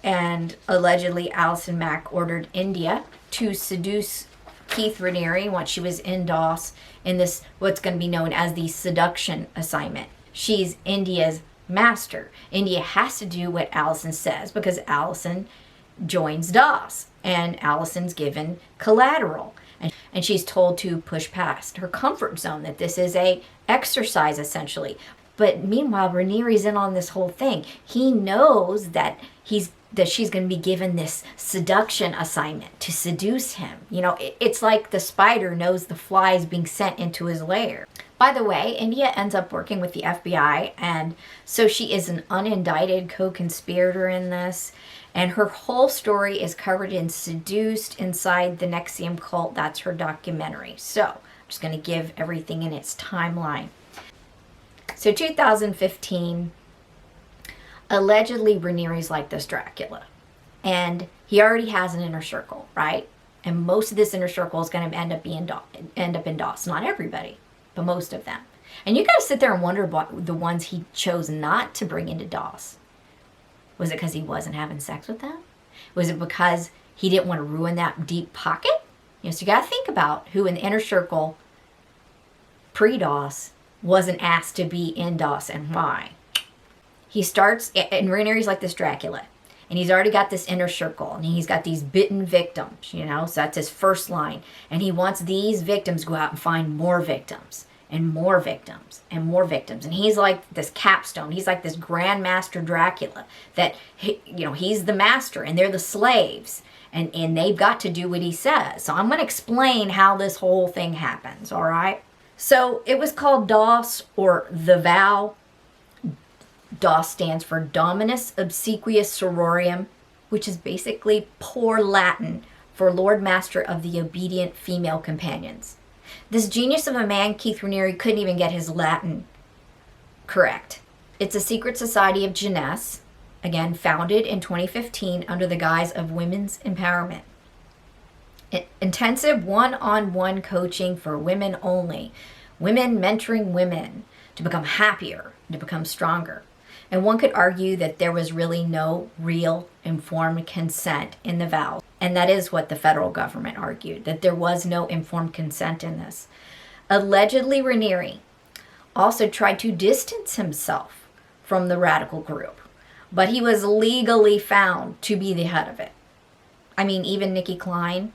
and allegedly Allison Mack ordered India to seduce Keith Raniere once she was in DOS in this, what's going to be known as the seduction assignment. She's India's master. India has to do what Allison says because Allison joins DOS and Allison's given collateral. And she's told to push past her comfort zone, that this is a exercise essentially. But meanwhile, Raniere's in on this whole thing. He knows that she's going to be given this seduction assignment to seduce him. It's like the spider knows the fly is being sent into his lair. By the way, India ends up working with the FBI, and so she is an unindicted co-conspirator in this. And her whole story is covered in Seduced inside the NXIVM cult. That's her documentary. So I'm just going to give everything in its timeline. So 2015, allegedly Raniere's like this Dracula. And he already has an inner circle, right? And most of this inner circle is going to end up in DOS. Not everybody, but most of them. And you got to sit there and wonder about the ones he chose not to bring into DOS. Was it because he wasn't having sex with them? Was it because he didn't want to ruin that deep pocket? So you got to think about who in the inner circle pre-DOS wasn't asked to be in DOS and why. He starts, and Raniere's like this Dracula, and he's already got this inner circle, and he's got these bitten victims, so that's his first line. And he wants these victims to go out and find more victims, and more victims, and more victims. And he's like this capstone. He's like this grandmaster Dracula that, he's the master, and they're the slaves, and they've got to do what he says. So I'm going to explain how this whole thing happens, all right? So it was called DOS, or the vow. DOS stands for Dominus Obsequious Sororium, which is basically poor Latin for Lord Master of the Obedient Female Companions. This genius of a man, Keith Raniere, couldn't even get his Latin correct. It's a secret society of Jeunesse, again founded in 2015 under the guise of women's empowerment. Intensive one-on-one coaching for women only. Women mentoring women to become happier, to become stronger. And one could argue that there was really no real informed consent in the vows. And that is what the federal government argued, that there was no informed consent in this. Allegedly, Raniere also tried to distance himself from the radical group, but he was legally found to be the head of it. I mean, even Nikki Klein,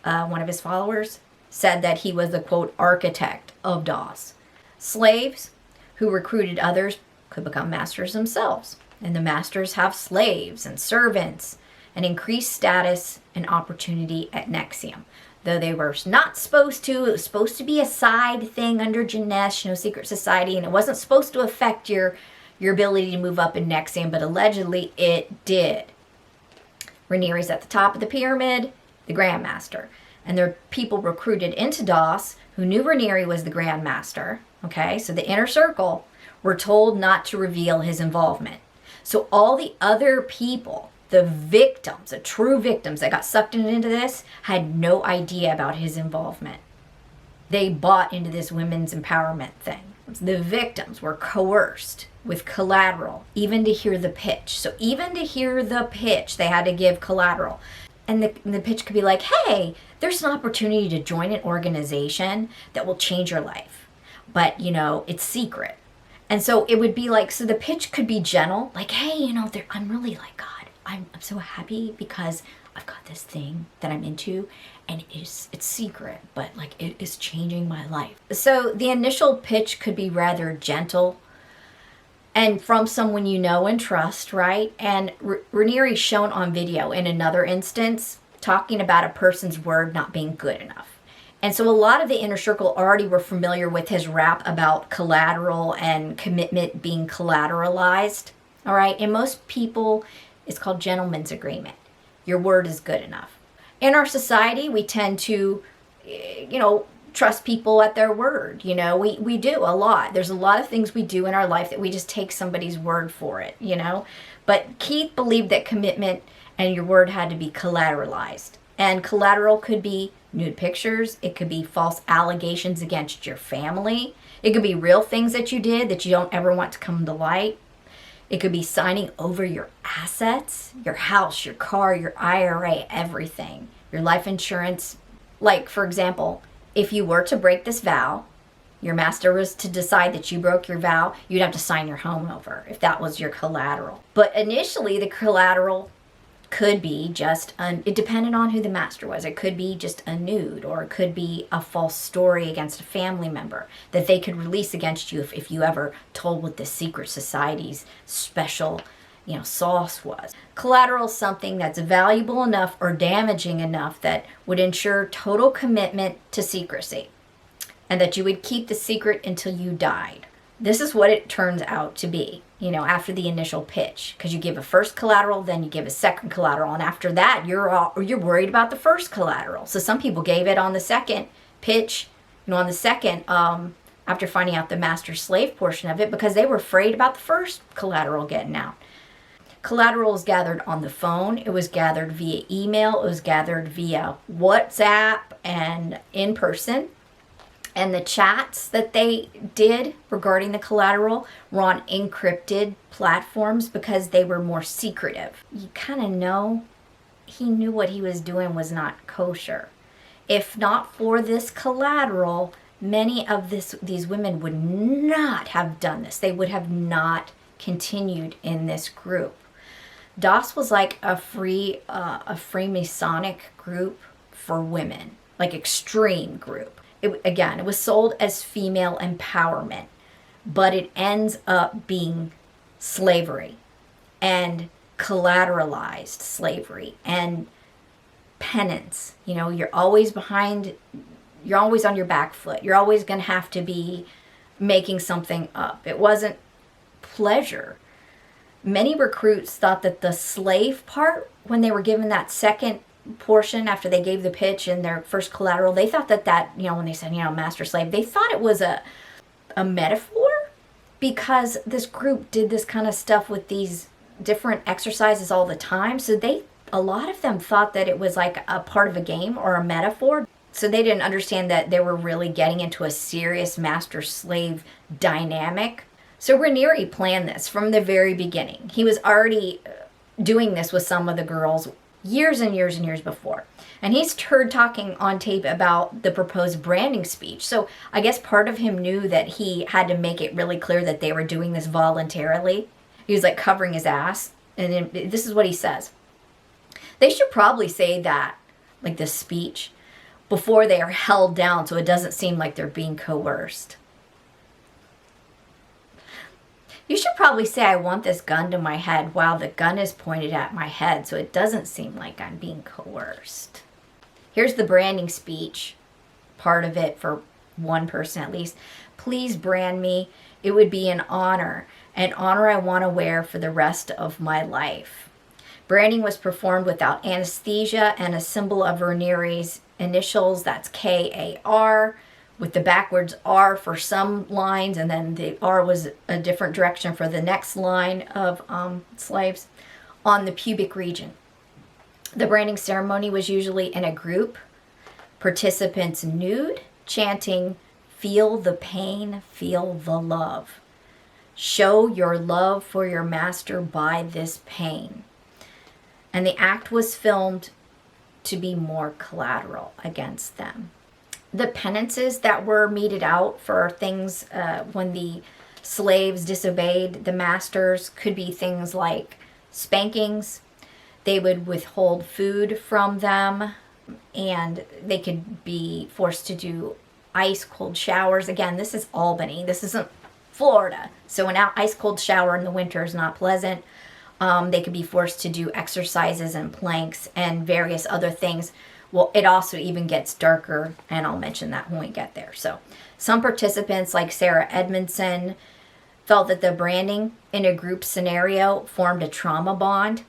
one of his followers, said that he was the, quote, architect of DOS. Slaves who recruited others could become masters themselves. And the masters have slaves and servants and increased status and opportunity at NXIVM. Though they were not supposed to, it was supposed to be a side thing under Jeunesse, secret society, and it wasn't supposed to affect your ability to move up in NXIVM, but allegedly it did. Raniere's at the top of the pyramid, the Grandmaster. And there are people recruited into DOS who knew Raniere was the Grandmaster. Okay, so the inner circle were told not to reveal his involvement. So all the other people, the victims, the true victims that got sucked into this, had no idea about his involvement. They bought into this women's empowerment thing. The victims were coerced with collateral, even to hear the pitch. So even to hear the pitch, they had to give collateral. And the pitch could be like, hey, there's an opportunity to join an organization that will change your life. But, it's secret. And so it would be like, so the pitch could be gentle, like, hey, I'm really like, God, I'm so happy because I've got this thing that I'm into, and it's secret, but like it is changing my life. So the initial pitch could be rather gentle and from someone you know and trust, right? And Raniere shown on video in another instance talking about a person's word not being good enough. And so a lot of the inner circle already were familiar with his rap about collateral and commitment being collateralized, all right? And most people, it's called gentleman's agreement. Your word is good enough. In our society, we tend to, trust people at their word. We do a lot. There's a lot of things we do in our life that we just take somebody's word for it, But Keith believed that commitment and your word had to be collateralized. And collateral could be nude pictures. It could be false allegations against your family. It could be real things that you did that you don't ever want to come to light. It could be signing over your assets, your house, your car, your IRA, everything, your life insurance. Like, for example, if you were to break this vow, your master was to decide that you broke your vow, you'd have to sign your home over if that was your collateral. But initially, the collateral could be just, it depended on who the master was. It could be just a nude, or it could be a false story against a family member that they could release against you if you ever told what the secret society's special, sauce was. Collateral is something that's valuable enough or damaging enough that would ensure total commitment to secrecy, and that you would keep the secret until you died. This is what it turns out to be, after the initial pitch, because you give a first collateral, then you give a second collateral, and after that, you're worried about the first collateral. So some people gave it on the second pitch, on the second, after finding out the master-slave portion of it, because they were afraid about the first collateral getting out. Collateral was gathered on the phone. It was gathered via email. It was gathered via WhatsApp and in person. And the chats that they did regarding the collateral were on encrypted platforms because they were more secretive. You kind of know he knew what he was doing was not kosher. If not for this collateral, many of these women would not have done this. They would have not continued in this group. DOS was like a Freemasonic group for women, like extreme group. It was sold as female empowerment, but it ends up being slavery and collateralized slavery and penance. You're always on your back foot. You're always going to have to be making something up. It wasn't pleasure. Many recruits thought that the slave part, when they were given that second portion after they gave the pitch and their first collateral, they thought that when they said master slave, they thought it was a metaphor, because this group did this kind of stuff with these different exercises all the time. So a lot of them thought that it was like a part of a game or a metaphor. So they didn't understand that they were really getting into a serious master slave dynamic. So Raniere planned this from the very beginning. He was already doing this with some of the girls years and years and years before. And he's heard talking on tape about the proposed branding speech. So I guess part of him knew that he had to make it really clear that they were doing this voluntarily. He was like covering his ass. And then this is what he says. They should probably say that, like this speech, before they are held down so it doesn't seem like they're being coerced. You should probably say, I want this gun to my head while the gun is pointed at my head so it doesn't seem like I'm being coerced. Here's the branding speech, part of it for one person at least. Please brand me. It would be an honor I want to wear for the rest of my life. Branding was performed without anesthesia, and a symbol of Raniere's initials, that's KAR, with the backwards R for some lines, and then the R was a different direction for the next line of slaves, on the pubic region. The branding ceremony was usually in a group, participants nude, chanting, "Feel the pain, feel the love. Show your love for your master by this pain." And the act was filmed to be more collateral against them. The penances that were meted out for things when the slaves disobeyed the masters could be things like spankings. They would withhold food from them, and they could be forced to do ice cold showers. Again, this is Albany. This isn't Florida. So an ice cold shower in the winter is not pleasant. They could be forced to do exercises and planks and various other things. Well, it also even gets darker, and I'll mention that when we get there. So some participants, like Sarah Edmondson, felt that the branding in a group scenario formed a trauma bond.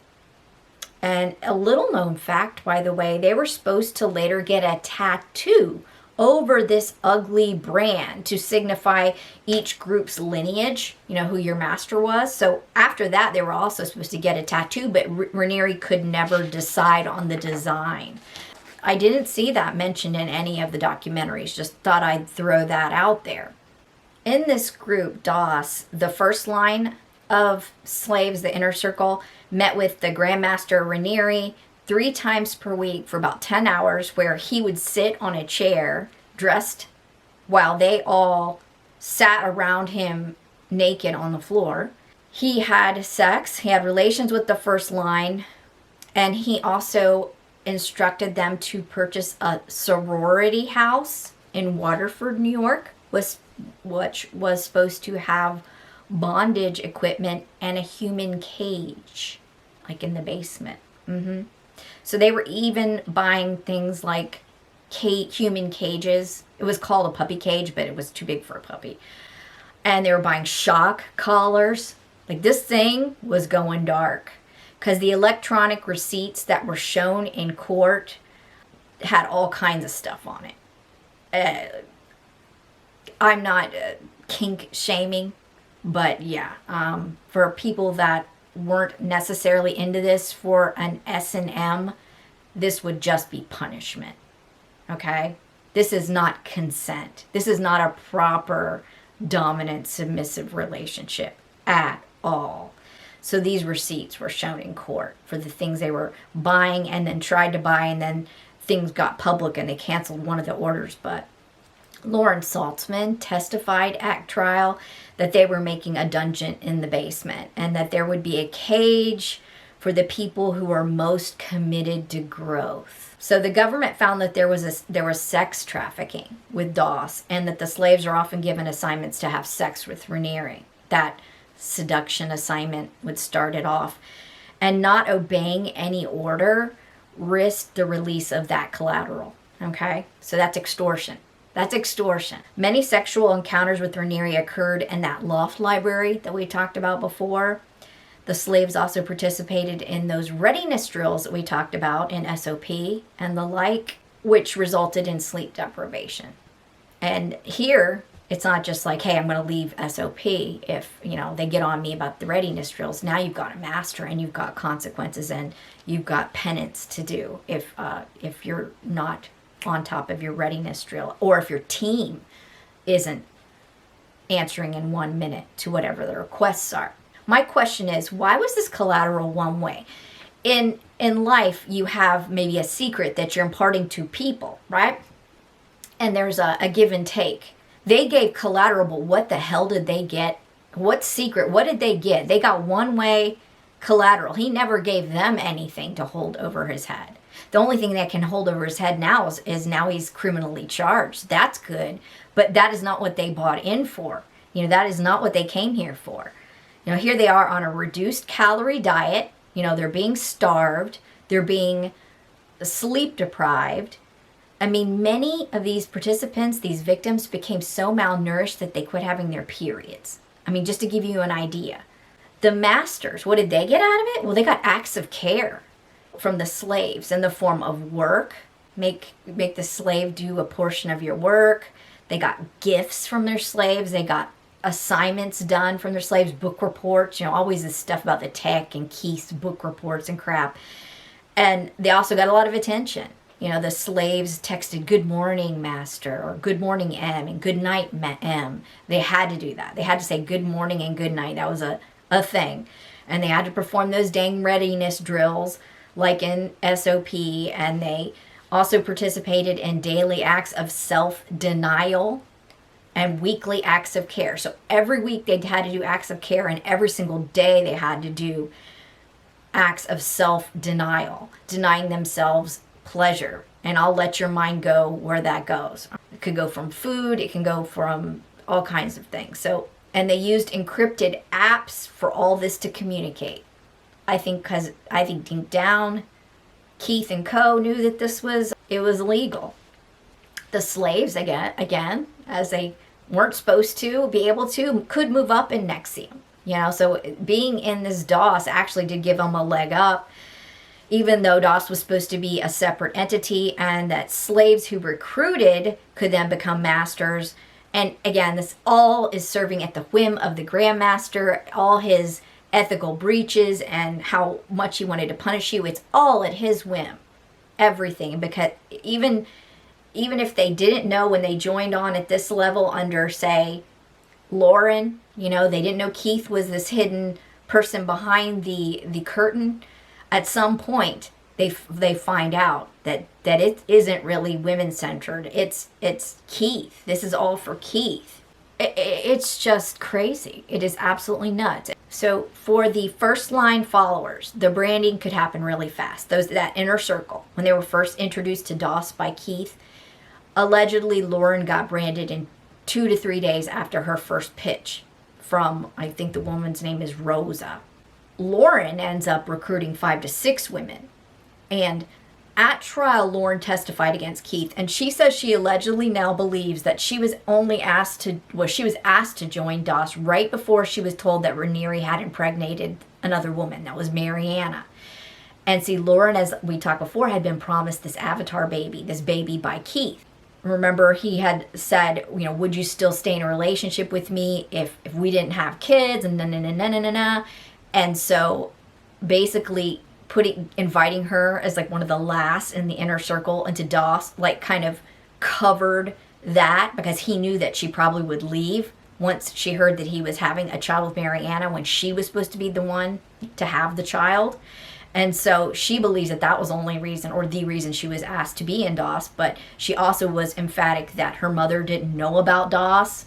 And a little known fact, by the way, they were supposed to later get a tattoo over this ugly brand to signify each group's lineage, you know, who your master was. So after that, they were also supposed to get a tattoo, but Raniere could never decide on the design. I didn't see that mentioned in any of the documentaries, just thought I'd throw that out there. In this group, DOS, the first line of slaves, the inner circle, met with the Grandmaster Raniere 3 times per week for about 10 hours, where he would sit on a chair dressed while they all sat around him naked on the floor. He had sex, he had relations with the first line, and he also instructed them to purchase a sorority house in Waterford, New York, which was supposed to have bondage equipment and a human cage, like in the basement. So they were even buying things like human cages. It was called a puppy cage, but it was too big for a puppy. And they were buying shock collars. Like, this thing was going dark, because the electronic receipts that were shown in court had all kinds of stuff on it. I'm not kink shaming, but yeah, for people that weren't necessarily into this for an S&M, this would just be punishment. Okay? This is not consent. This is not a proper dominant submissive relationship at all. So these receipts were shown in court for the things they were buying and then tried to buy, and then things got public and they canceled one of the orders. But Lauren Saltzman testified at trial that they were making a dungeon in the basement, and that there would be a cage for the people who are most committed to growth. So the government found that there was sex trafficking with DOS, and that the slaves are often given assignments to have sex with Raniere. That seduction assignment would start it off, and not obeying any order risked the release of that collateral. Okay, so that's extortion. That's extortion. Many sexual encounters with Raniere occurred in that loft library that we talked about before. The slaves also participated in those readiness drills that we talked about in SOP and the like, which resulted in sleep deprivation. And here, it's not just like, hey, I'm going to leave SOP if, they get on me about the readiness drills. Now you've got a master, and you've got consequences, and you've got penance to do if you're not on top of your readiness drill, or if your team isn't answering in 1 minute to whatever the requests are. My question is, why was this collateral one way? In life, you have maybe a secret that you're imparting to people, right? And there's a give and take. They gave collateral, but what the hell did they get? What secret? What did they get? They got one-way collateral. He never gave them anything to hold over his head. The only thing that can hold over his head now is now he's criminally charged. That's good, but that is not what they bought in for. That is not what they came here for. Here they are on a reduced calorie diet. They're being starved. They're being sleep deprived. I mean, many of these participants, these victims, became so malnourished that they quit having their periods. I mean, just to give you an idea. The masters, what did they get out of it? Well, they got acts of care from the slaves in the form of work. Make the slave do a portion of your work. They got gifts from their slaves. They got assignments done from their slaves, book reports, always this stuff about the tech and Keith's book reports and crap. And they also got a lot of attention. The slaves texted "Good morning, master," or "Good morning, M," and "Good night, M." They had to do that. They had to say good morning and good night. That was a thing. And they had to perform those dang readiness drills like in SOP. And they also participated in daily acts of self-denial and weekly acts of care. So every week they had to do acts of care, and every single day they had to do acts of self-denial, denying themselves pleasure. And I'll let your mind go where that goes. It could go from food, it can go from all kinds of things. And they used encrypted apps for all this to communicate. I think deep down, Keith and co knew that it was illegal. The slaves, again, as they weren't supposed to be able to, could move up in NXIVM. So being in this DOS actually did give them a leg up, even though DOS was supposed to be a separate entity, and that slaves who recruited could then become masters. And again, this all is serving at the whim of the Grandmaster, all his ethical breaches and how much he wanted to punish you. It's all at his whim, everything. Because even if they didn't know when they joined on at this level under, say, Lauren, they didn't know Keith was this hidden person behind the curtain. At some point, they find out that it isn't really women-centered. It's Keith. This is all for Keith. It's just crazy. It is absolutely nuts. So for the first line followers, the branding could happen really fast. That inner circle, when they were first introduced to DOS by Keith, allegedly Lauren got branded in 2 to 3 days after her first pitch from, I think the woman's name is Rosa. Lauren ends up recruiting 5 to 6 women. And at trial, Lauren testified against Keith, and she says she allegedly now believes that she was asked to join DOS right before she was told that Raniere had impregnated another woman. That was Mariana. And see, Lauren, as we talked before, had been promised this avatar baby, this baby by Keith. Remember, he had said, would you still stay in a relationship with me if we didn't have kids? And And so basically inviting her as like one of the last in the inner circle into DOS, like kind of covered that, because he knew that she probably would leave once she heard that he was having a child with Mariana when she was supposed to be the one to have the child. And so she believes that was the only reason, or the reason, she was asked to be in DOS. But she also was emphatic that her mother didn't know about DOS.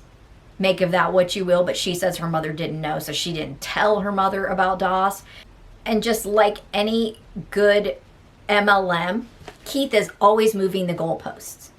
Make of that what you will, but she says her mother didn't know, so she didn't tell her mother about DOS. And just like any good MLM, Keith is always moving the goalposts.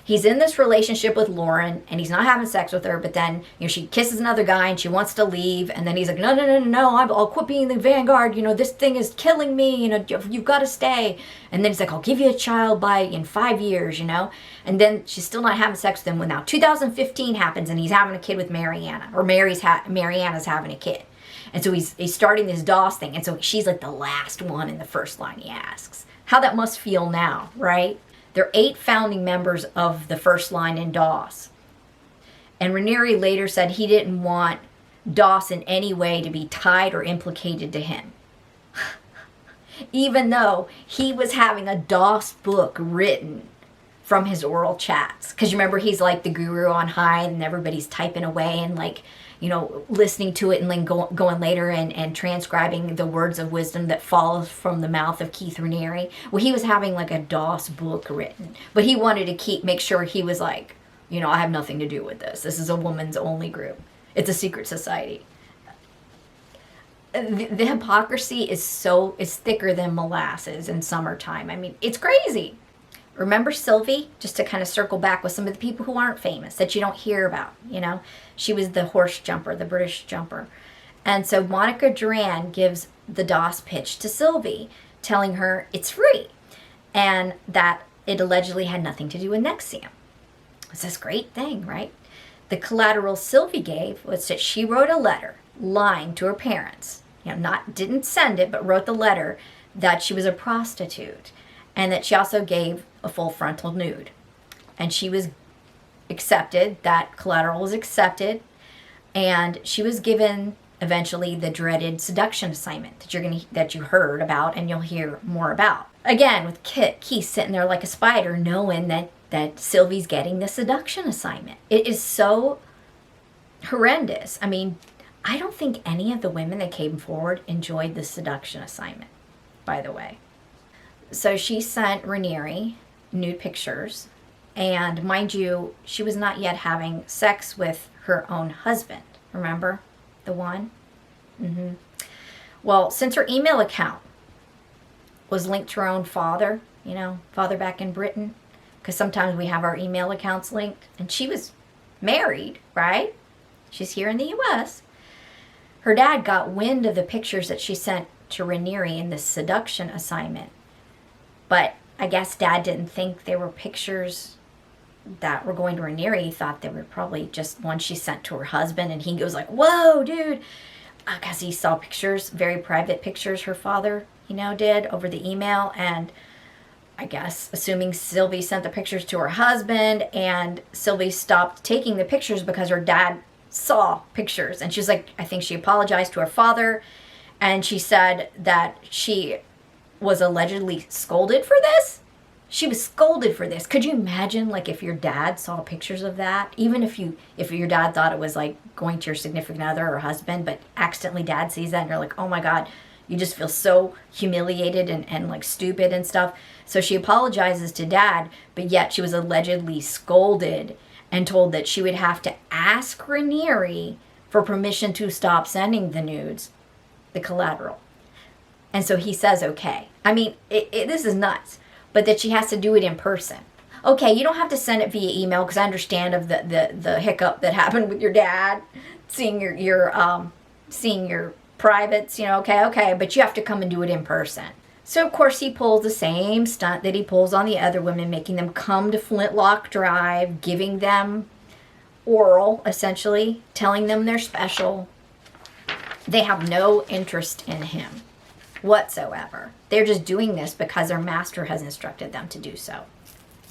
He's in this relationship with Lauren, and he's not having sex with her, but then, she kisses another guy and she wants to leave, and then he's like, no, I'll quit being the vanguard, this thing is killing me, you've got to stay. And then he's like, I'll give you a child in 5 years, and then she's still not having sex with him. When now 2015 happens, and he's having a kid with Mariana, or Mariana's having a kid. And so he's starting this DOS thing, and so she's like the last one in the first line. He asks how that must feel now, right? There are 8 founding members of the first line in DOS. And Raniere later said he didn't want DOS in any way to be tied or implicated to him. Even though he was having a DOS book written from his oral chats. Because remember, he's like the guru on high, and everybody's typing away and listening to it, and then going later and transcribing the words of wisdom that falls from the mouth of Keith Raniere. Well, he was having like a DOS book written, but he wanted to make sure he was like, I have nothing to do with this. This is a woman's only group. It's a secret society. The hypocrisy is thicker than molasses in summertime. I mean, it's crazy. Remember Sylvie? Just to kind of circle back with some of the people who aren't famous, that you don't hear about, She was the horse jumper, the British jumper. And so Monica Duran gives the DOS pitch to Sylvie, telling her it's free, and that it allegedly had nothing to do with NXIVM. It's this great thing, right? The collateral Sylvie gave was that she wrote a letter lying to her parents. Didn't send it, but wrote the letter that she was a prostitute, and that she also gave a full frontal nude. And she was accepted. That collateral was accepted. And she was given eventually the dreaded seduction assignment that you heard about and you'll hear more about. Again, with Keith sitting there like a spider, knowing that Sylvie's getting the seduction assignment. It is so horrendous. I mean, I don't think any of the women that came forward enjoyed the seduction assignment, by the way. So she sent Raniere nude pictures, and mind you, she was not yet having sex with her own husband. Remember the one? Well, since her email account was linked to her own father, father back in Britain, because sometimes we have our email accounts linked, and she was married, right? She's here in the U.S. Her dad got wind of the pictures that she sent to Raniere in the seduction assignment. But I guess Dad didn't think they were pictures that were going to Raniere. He thought they were probably just ones she sent to her husband. And he goes like, whoa, dude. Because he saw pictures, very private pictures her father, did over the email. And I guess assuming Sylvie sent the pictures to her husband, and Sylvie stopped taking the pictures because her dad saw pictures. And she's like, I think she apologized to her father. And she said that she was allegedly scolded for this. She was scolded for this. Could you imagine, like, if your dad saw pictures of that? Even if your dad thought it was like going to your significant other or husband, but accidentally dad sees that and you're like, oh my God, you just feel so humiliated and like stupid and stuff. So she apologizes to dad, but yet she was allegedly scolded and told that she would have to ask Raniere for permission to stop sending the nudes, the collateral. And so he says, okay. I mean, this is nuts. But that she has to do it in person. Okay, you don't have to send it via email, because I understand of the hiccup that happened with your dad, seeing your privates, okay, but you have to come and do it in person. So, of course, he pulls the same stunt that he pulls on the other women, making them come to Flintlock Drive, giving them oral, essentially, telling them they're special. They have no interest in him whatsoever. They're just doing this because their master has instructed them to do so.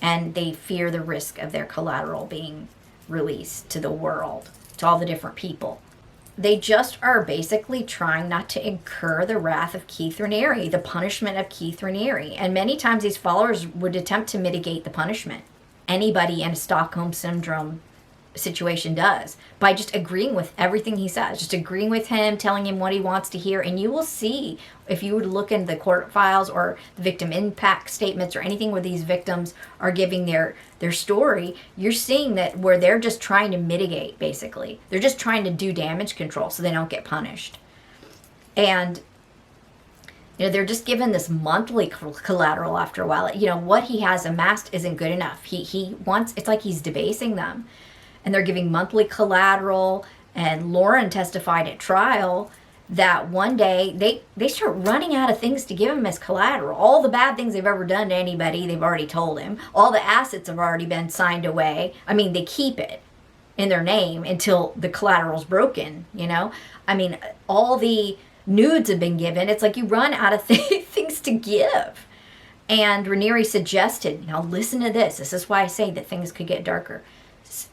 And they fear the risk of their collateral being released to the world, to all the different people. They just are basically trying not to incur the wrath of Keith Raniere, the punishment of Keith Raniere. And many times these followers would attempt to mitigate the punishment. Anybody in a Stockholm Syndrome situation does, by just agreeing with everything he says, just agreeing with him, telling him what he wants to hear. And you will see, if you would look in the court files or the victim impact statements or anything where these victims are giving their story, you're seeing that where they're just trying to mitigate, basically. They're just trying to do damage control so they don't get punished. And they're just given this monthly collateral after a while. What he has amassed isn't good enough. He wants, it's like he's debasing them. And they're giving monthly collateral. And Lauren testified at trial that one day they start running out of things to give him as collateral. All the bad things they've ever done to anybody, they've already told him. All the assets have already been signed away. I mean, they keep it in their name until the collateral's broken, I mean, all the nudes have been given. It's like you run out of things to give. And Raniere suggested, now listen to this. This is why I say that things could get darker.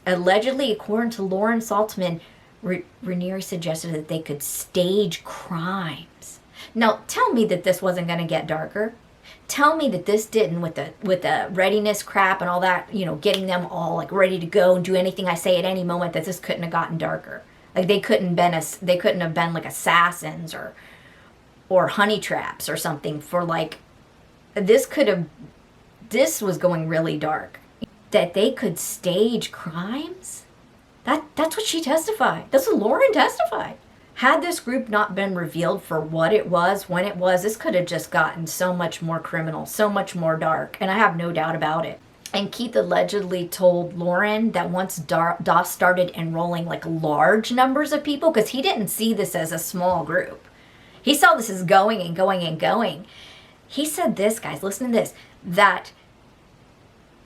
Allegedly, according to Lauren Saltzman, Raniere suggested that they could stage crimes. Now, tell me that this wasn't going to get darker. Tell me that this didn't, with the readiness crap and all that, getting them all like ready to go and do anything I say at any moment, that this couldn't have gotten darker. Like they couldn't have been like assassins or honey traps or something for like, this was going really dark. That they could stage crimes? That's what she testified. That's what Lauren testified. Had this group not been revealed for what it was, when it was, this could have just gotten so much more criminal, so much more dark, and I have no doubt about it. And Keith allegedly told Lauren that once DOS started enrolling like large numbers of people, because he didn't see this as a small group. He saw this as going and going and going. He said this, guys, listen to this, that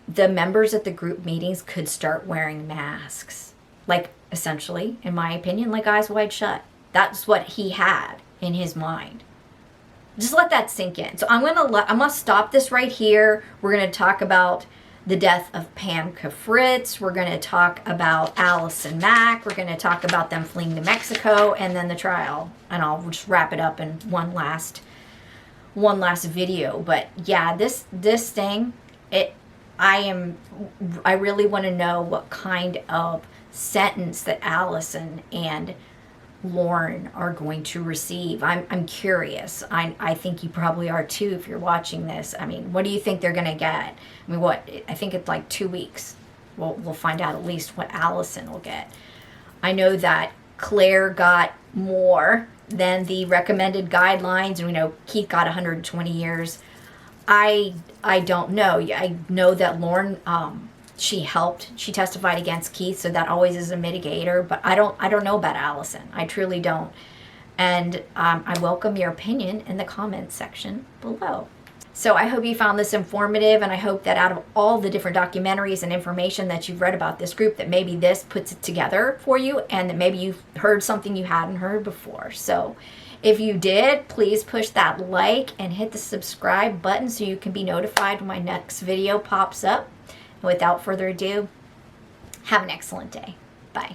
the members at the group meetings could start wearing masks. Like, essentially, in my opinion, like eyes wide shut. That's what he had in his mind. Just let that sink in. So I'm gonna stop this right here. We're gonna talk about the death of Pam Fritz. We're going to talk about Allison Mack. We're going to talk about them fleeing to Mexico, and then the trial. And I'll just wrap it up in one last video. But yeah, this thing, I really want to know what kind of sentence that Allison and Lauren are going to receive. I'm curious. I think you probably are too if you're watching this. I mean, what do you think they're going to get? I mean, I think it's like 2 weeks. We'll find out at least what Allison will get. I know that Claire got more than the recommended guidelines, and we know Keith got 120 years. I don't know. I know that Lauren, she testified against Keith, so that always is a mitigator, but I don't know about Allison. I truly don't. And I welcome your opinion in the comments section below. So I hope you found this informative, and I hope that out of all the different documentaries and information that you've read about this group, that maybe this puts it together for you, and that maybe you've heard something you hadn't heard before. So if you did, please push that like and hit the subscribe button so you can be notified when my next video pops up. And without further ado, have an excellent day. Bye.